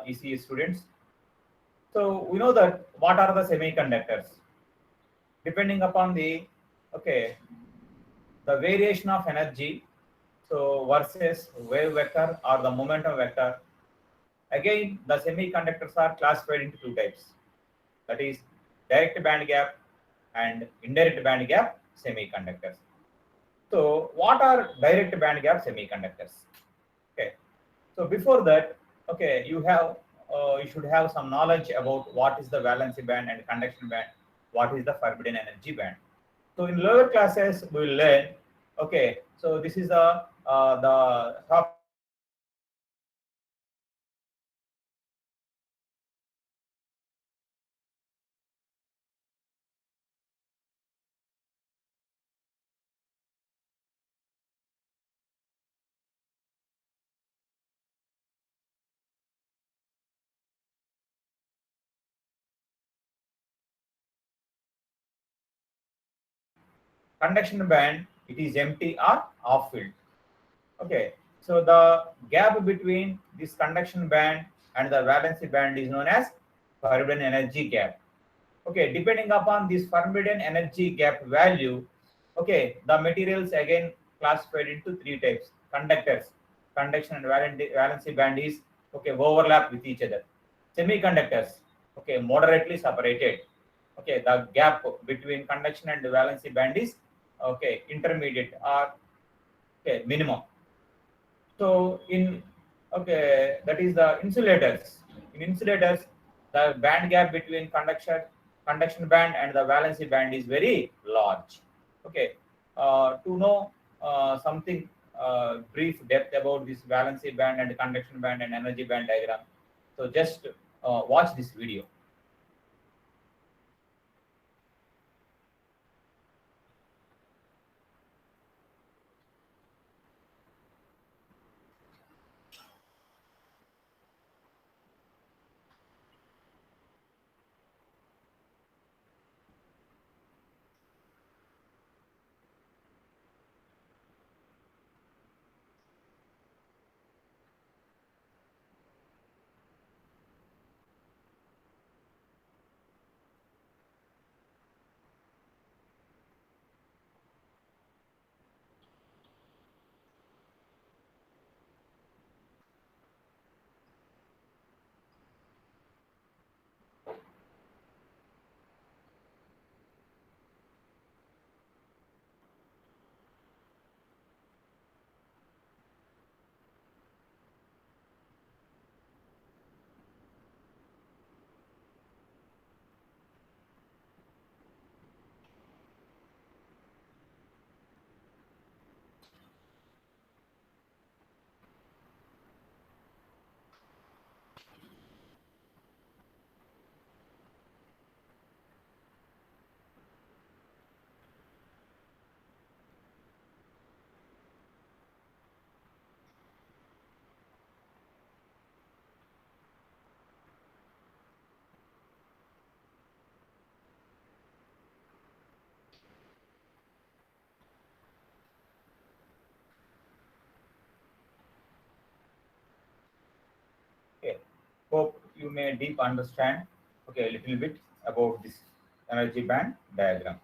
ECE students. So we know that what are the semiconductors? Depending upon the okay the variation of energy, so versus wave vector or the momentum vector. Again, the semiconductors are classified into two types. That is direct band gap and indirect band gap semiconductors. So what are direct band gap semiconductors? Okay. So before that, okay, you should have some knowledge about what is the valency band and conduction band, what is the forbidden energy band. So in lower classes we will learn. Okay, so this is the topic of conduction band. It is empty or off field. Okay, so the gap between this conduction band and the valency band is known as forbidden energy gap. Okay, depending upon this forbidden energy gap value, okay, the materials again classified into three types: conductors, conduction and valency band is okay overlap with each other. Semiconductors, okay, moderately separated. Okay, the gap between conduction and valency band is okay intermediate or okay minimum. So in okay, that is the insulators. In insulators, the band gap between conduction band and the valency band is very large. Okay, to know something brief depth about this valency band and conduction band and energy band diagram. So just watch this video. Okay, hope you may deep understand. Okay, a little bit about this energy band diagram.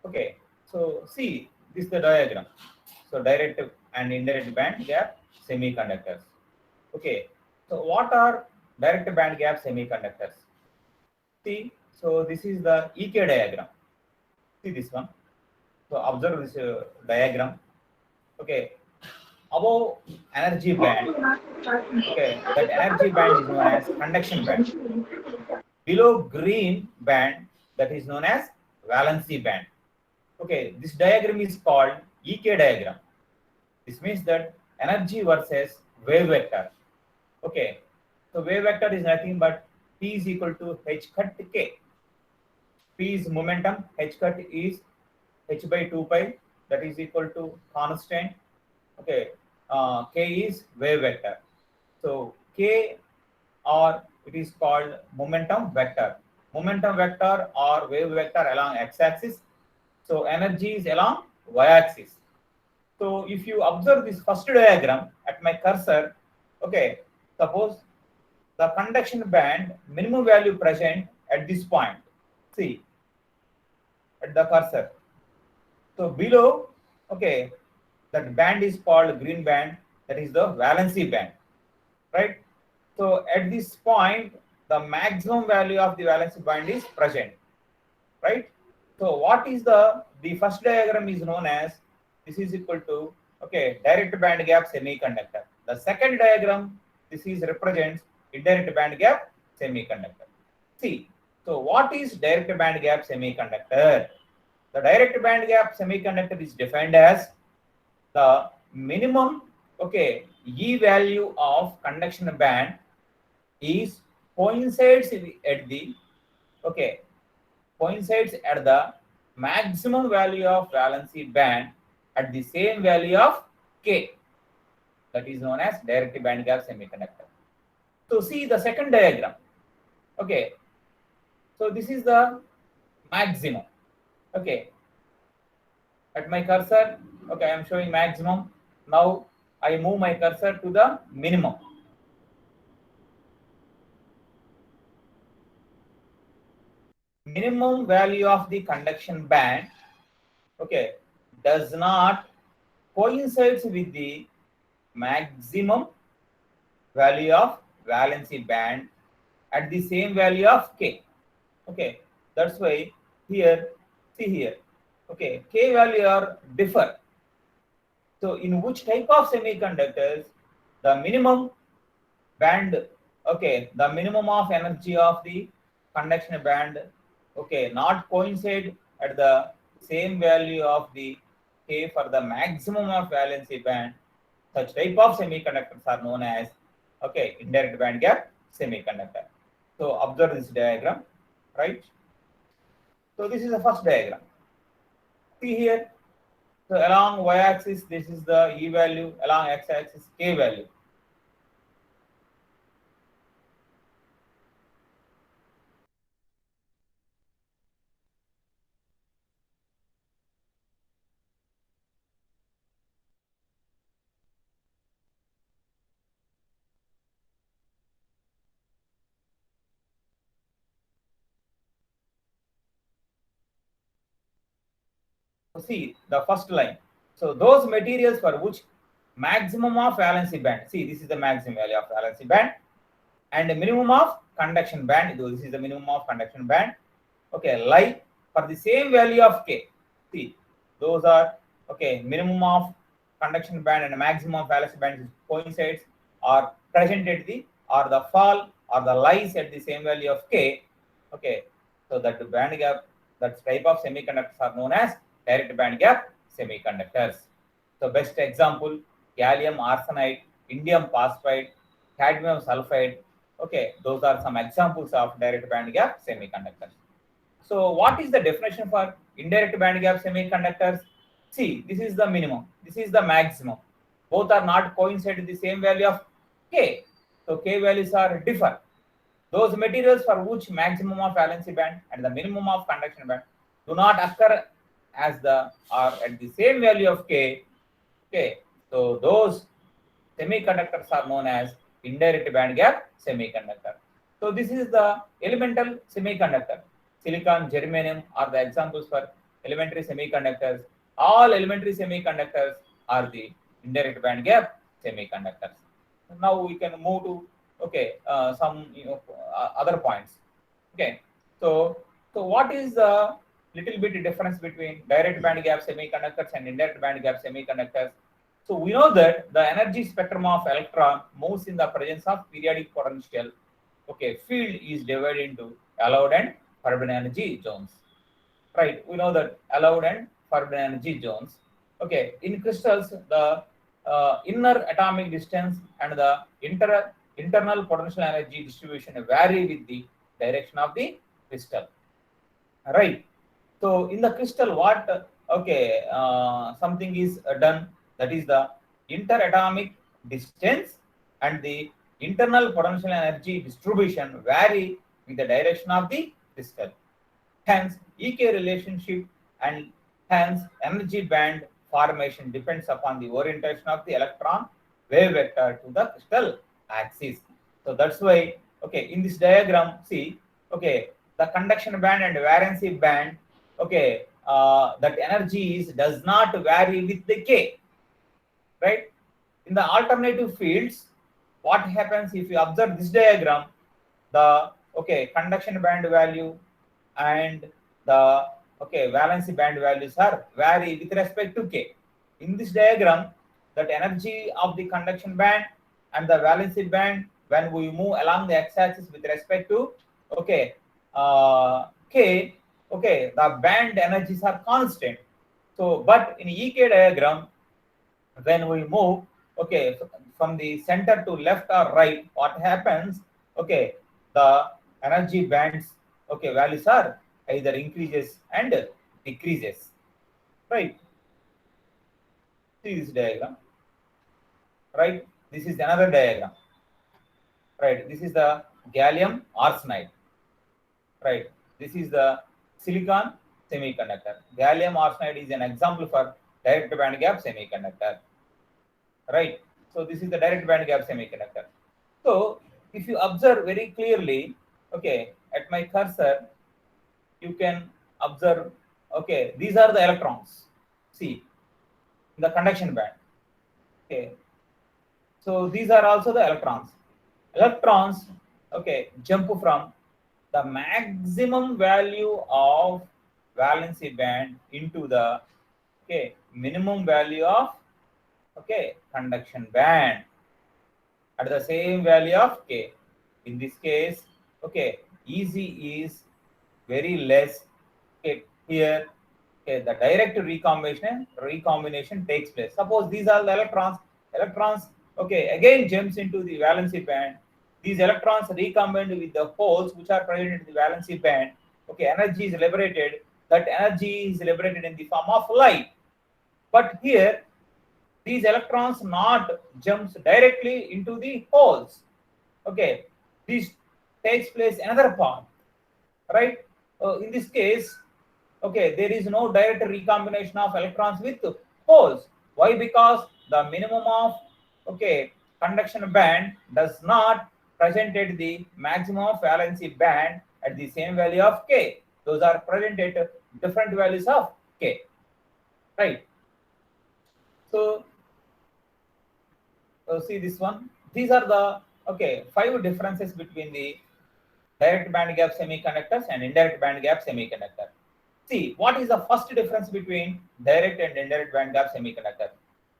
Okay, so see this is the diagram. So direct and indirect band gap semiconductors. Okay, so what are direct band gap semiconductors? See, so this is the EK diagram. See this one. So observe this diagram. Okay, above energy band. Okay, that energy band is known as conduction band. Below green band, that is known as valency band. Okay, this diagram is called EK diagram. This means that energy versus wave vector. Okay, so wave vector is nothing but P is equal to h cut k. P is momentum, h cut is h by 2 pi, that is equal to constant. Okay, k is wave vector. So k, or it is called momentum vector. Momentum vector or wave vector along x-axis. So energy is along y-axis. So if you observe this first diagram at my cursor, okay, suppose the conduction band minimum value present at this point. See, at the cursor. So below, okay, that band is called green band, that is the valency band, right? So at this point, the maximum value of the valency band is present, right? So what is the first diagram is known as, this is equal to, okay, direct band gap semiconductor. The second diagram, this is represents indirect band gap semiconductor. See, so what is direct band gap semiconductor? The direct band gap semiconductor is defined as the minimum, okay, E value of conduction band is coincides at the, okay, coincides at the maximum value of valency band at the same value of K. That is known as direct band gap semiconductor. So see the second diagram. Okay. So this is the maximum. Okay. At my cursor, okay, I am showing maximum. Now I move my cursor to the minimum. Minimum value of the conduction band, okay, does not coincides with the maximum value of valency band at the same value of K. Okay, that's why here, see here, okay, K value are differ. So in which type of semiconductors the minimum band, okay, the minimum of energy of the conduction band, okay, not coincide at the same value of the K for the maximum of valency band, such type of semiconductors are known as, okay, indirect band gap semiconductor. So observe this diagram, right? So this is the first diagram. See here, so along y-axis this is the E value, along x-axis K value. See the first line. So those materials for which maximum of valency band, see this is the maximum value of valency band, and the minimum of conduction band, this is the minimum of conduction band, okay, lie for the same value of K. See, those are, okay, minimum of conduction band and maximum of valency band coincides or present at the, or the fall or the lies at the same value of K. Okay, so that the band gap, that type of semiconductors are known as direct band gap semiconductors. So best example, gallium arsenide, indium phosphide, cadmium sulfide. Okay, those are some examples of direct band gap semiconductors. So what is the definition for indirect band gap semiconductors? See, this is the minimum, this is the maximum. Both are not coincide with the same value of K. So K values are differ. Those materials for which maximum of valency band and the minimum of conduction band do not occur as the, or at the same value of K. Okay, so those semiconductors are known as indirect band gap semiconductor. So this is the elemental semiconductor. Silicon, germanium are the examples for elementary semiconductors. All elementary semiconductors are the indirect band gap semiconductors. Now we can move to, okay, some other points. Okay, so what is the little bit difference between direct band gap semiconductors and indirect band gap semiconductors? So we know that the energy spectrum of electron moves in the presence of periodic potential. Okay, field is divided into allowed and forbidden energy zones. Right, we know that allowed and forbidden energy zones. Okay, in crystals, the inner atomic distance and the internal potential energy distribution vary with the direction of the crystal. Right. So in the crystal, what, okay, something is done, that is the interatomic distance and the internal potential energy distribution vary with the direction of the crystal. Hence, EK relationship and hence energy band formation depends upon the orientation of the electron wave vector to the crystal axis. So that's why Okay, in this diagram, see, okay, the conduction band and valency band, okay, that energy does not vary with the K, right? In the alternative fields, what happens if you observe this diagram, the conduction band value and the valency band values are vary with respect to K. In this diagram, that energy of the conduction band and the valency band, when we move along the x-axis with respect to K, the band energies are constant. So but in EK diagram, when we move from the center to left or right, what happens, the energy bands values are either increases and decreases, right? See this diagram, right? This is another diagram, right? This is the gallium arsenide, right? This is the silicon semiconductor. Gallium arsenide is an example for direct band gap semiconductor, right? So this is the direct band gap semiconductor. So if you observe very clearly, at my cursor, you can observe, these are the electrons. See, in the conduction band. Okay, so these are also the electrons. Electrons, jump from the maximum value of valency band into the minimum value of conduction band at the same value of K. In this case, EZ is very less. Here, the direct recombination takes place. Suppose these are the electrons, again jumps into the valency band. These electrons recombined with the holes which are present in the valency band. Energy is liberated. That energy is liberated in the form of light. But here, these electrons not jumps directly into the holes. This takes place another part, right? In this case, there is no direct recombination of electrons with holes. Why? Because the minimum of conduction band does not presented the maximum of valency band at the same value of K. Those are presented at different values of K, right? So see this one. These are the 5 differences between the direct band gap semiconductors and indirect band gap semiconductor. See, what is the first difference between direct and indirect band gap semiconductor?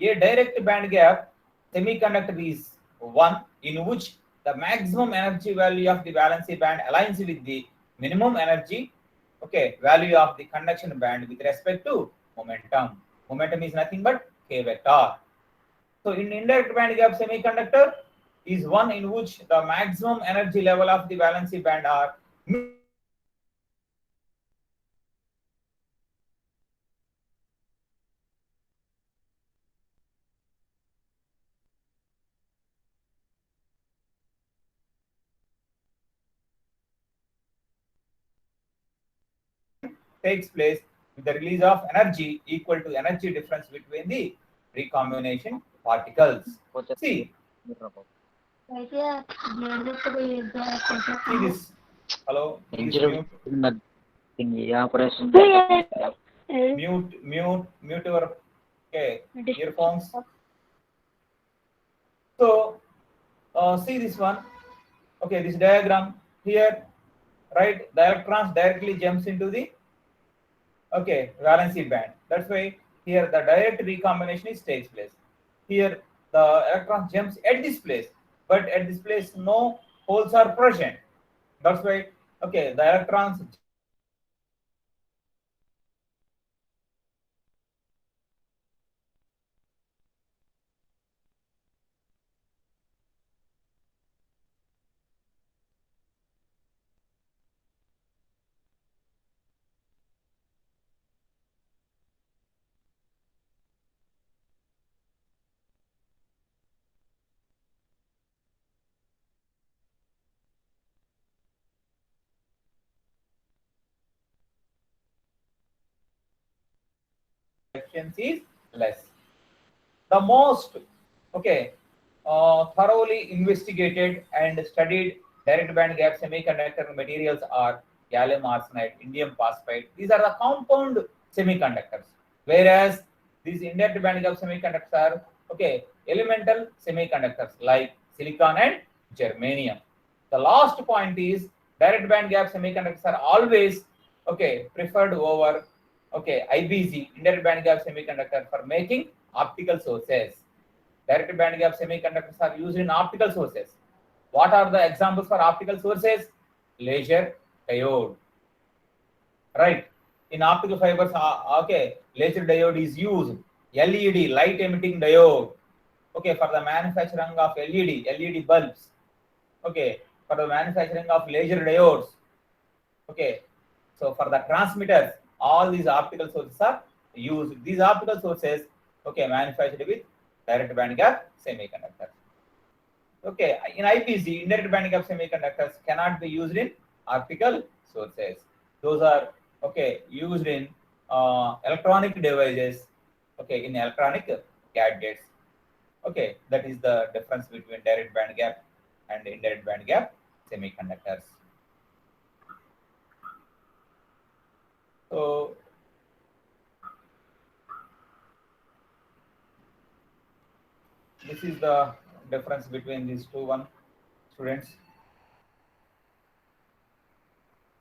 A direct band gap semiconductor is one in which the maximum energy value of the valency band aligns with the minimum energy value of the conduction band with respect to momentum. Momentum is nothing but K vector. So in indirect band gap semiconductor is one in which the maximum energy level of the valency band are takes place with the release of energy equal to energy difference between the recombination particles. See, see this. Hello, please mute your earphones. So see this one. This diagram here, right? The electrons directly jumps into the valency band. That's why here the direct recombination takes place. Here the electron jumps at this place, but at this place no holes are present. That's why the electrons efficiency is less. The most thoroughly investigated and studied direct band gap semiconductor materials are gallium arsenide, indium phosphide. These are the compound semiconductors. Whereas these indirect band gap semiconductors are elemental semiconductors like silicon and germanium. The last point is direct band gap semiconductors are always preferred over IBC, indirect band gap semiconductor, for making optical sources. Direct band gap semiconductors are used in optical sources. What are the examples for optical sources? Laser diode, right? In optical fibers, laser diode is used. LED, light emitting diode, for the manufacturing of LED bulbs, for the manufacturing of laser diodes, so for the transmitters, all these optical sources are used. These optical sources, manufactured with direct band gap semiconductors. In IPC, indirect band gap semiconductors cannot be used in optical sources. Those are used in electronic devices, in electronic gadgets. That is the difference between direct band gap and indirect band gap semiconductors. So this is the difference between these two students.